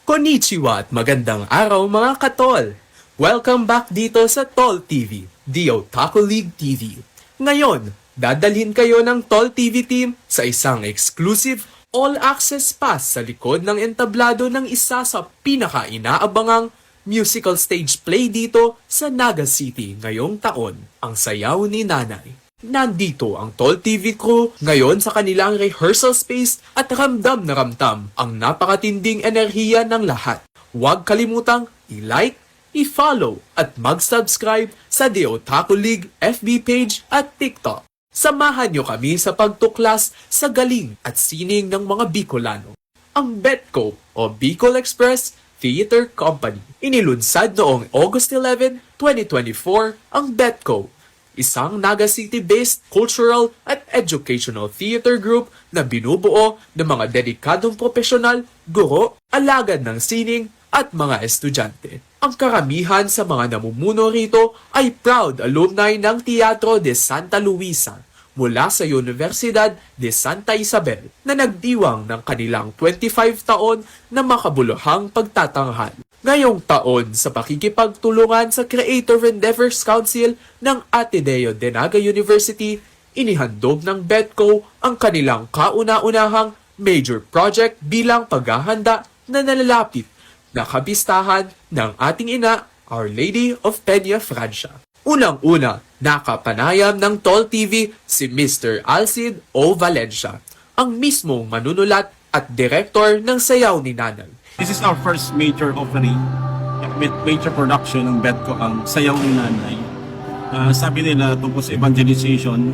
Konnichiwa at magandang araw mga katol! Welcome back dito sa Tol TV, the Otaku League TV. Ngayon, dadalhin kayo ng Tol TV team sa isang exclusive all-access pass sa likod ng entablado ng isa sa pinaka-inaabangang musical stage play dito sa Naga City ngayong taon, ang Sayaw ni Nanay. Nandito ang Tol TV crew ngayon sa kanilang rehearsal space at ramdam na ramdam ang napakatinding enerhiya ng lahat. Huwag kalimutang i-like, i-follow at mag-subscribe sa The Otaku League FB page at TikTok. Samahan nyo kami sa pagtuklas sa galing at sining ng mga Bicolano. Ang BETCO o Bicol Express Theater Company. Inilunsad noong August 11, 2024 ang BETCO, isang Naga City-based cultural at educational theater group na binubuo ng mga dedikadong profesional, guro, alagad ng sining at mga estudyante. Ang karamihan sa mga namumuno rito ay proud alumni ng Teatro de Santa Luisa mula sa Universidad de Santa Isabel na nagdiwang ng kanilang 25 taon na makabuluhang pagtatanghal. Ngayong taon sa pakikipagtulungan sa Creative Endeavors Council ng Ateneo de Naga University, inihandog ng BETCO ang kanilang kauna-unahang major project bilang paghahanda na nalalapit na kabistahan ng ating ina, Our Lady of Peña Francia. Unang-una, nakapanayam ng Tol TV si Mr. Alcid O. Valencia, ang mismong manunulat at direktor ng Sayaw ni Nanay. This is our first major offering, major production ng BETCO, ang Sayaw ni Nanay. Sabi nila tungkol sa evangelization,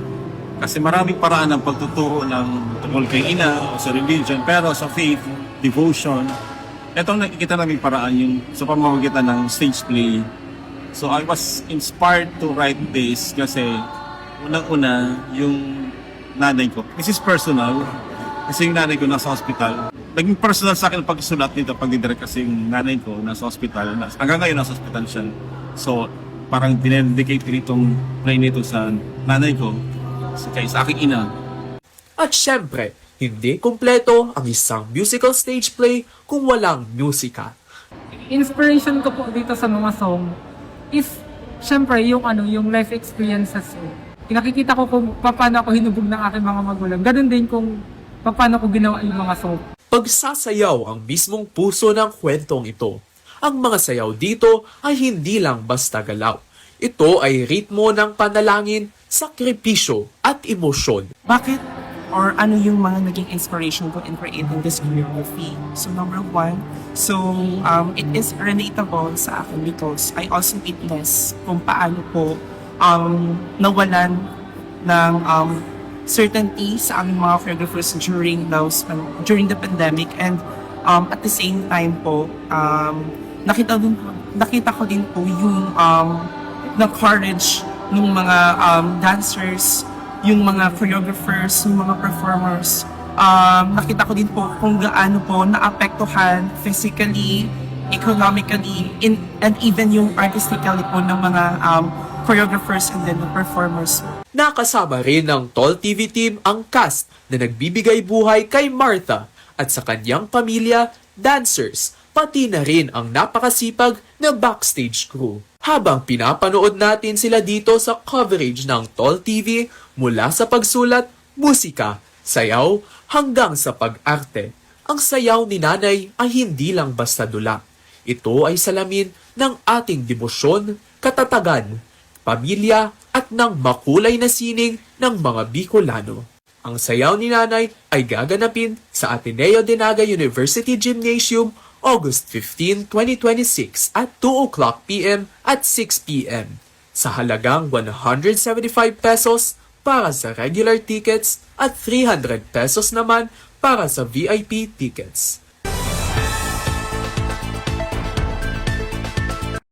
kasi maraming paraan ng pagtuturo ng tungkol kay ina o sa religion, pero sa faith, devotion, itong nakikita namin paraan yung sa pamamagitan ng stage play. So I was inspired to write this kasi unang-una yung nanay ko. This is personal kasi yung nanay ko nasa hospital. Naging personal sa akin ang pagsulat nito, pagdidirect kasi yung nanay ko nasa hospital. Hanggang ngayon nasa hospital siya. So parang dinedicate itong play nito sa nanay ko, sa aking ina. At syempre, hindi kumpleto ang isang musical stage play kung walang musika. Inspiration ko po dito sa mga song is syempre yung life experiences ko. Nakikita ko kung paano ako hinubog ng aking mga magulang. Ganun din kung paano ko ginawa yung mga song. Pagsasayaw ang mismong puso ng kwentong ito. Ang mga sayaw dito ay hindi lang basta galaw. Ito ay ritmo ng panalangin, sakripisyo at emosyon. Bakit or ano yung mga naging inspiration ko in creating this choreography? So number one, it is relatable sa akin because I also witness kung paano po nawalan ng certainty sa aming mga choreographers during the pandemic, and at the same time po nakita ko din po yung na courage ng mga dancers, yung mga choreographers, yung mga performers. Nakita ko din po kung gaano po naapektuhan physically, economically, and even yung artistically po ng mga choreographers and then the performers. Nakasama rin ng Tol TV team ang cast na nagbibigay buhay kay Martha at sa kanyang pamilya, dancers, pati na rin ang napakasipag na backstage crew. Habang pinapanood natin sila dito sa coverage ng Tol TV mula sa pagsulat, musika, sayaw, hanggang sa pag-arte, ang Sayaw ni Nanay ay hindi lang basta dula. Ito ay salamin ng ating debosyon, katatagan, pamilya at ng makulay na sining ng mga Bicolano. Ang Sayaw ni Nanay ay gaganapin sa Ateneo de Naga University Gymnasium August 15, 2026 at 2:00 p.m. at 6 p.m. sa halagang 175 pesos para sa regular tickets at 300 pesos naman para sa VIP tickets.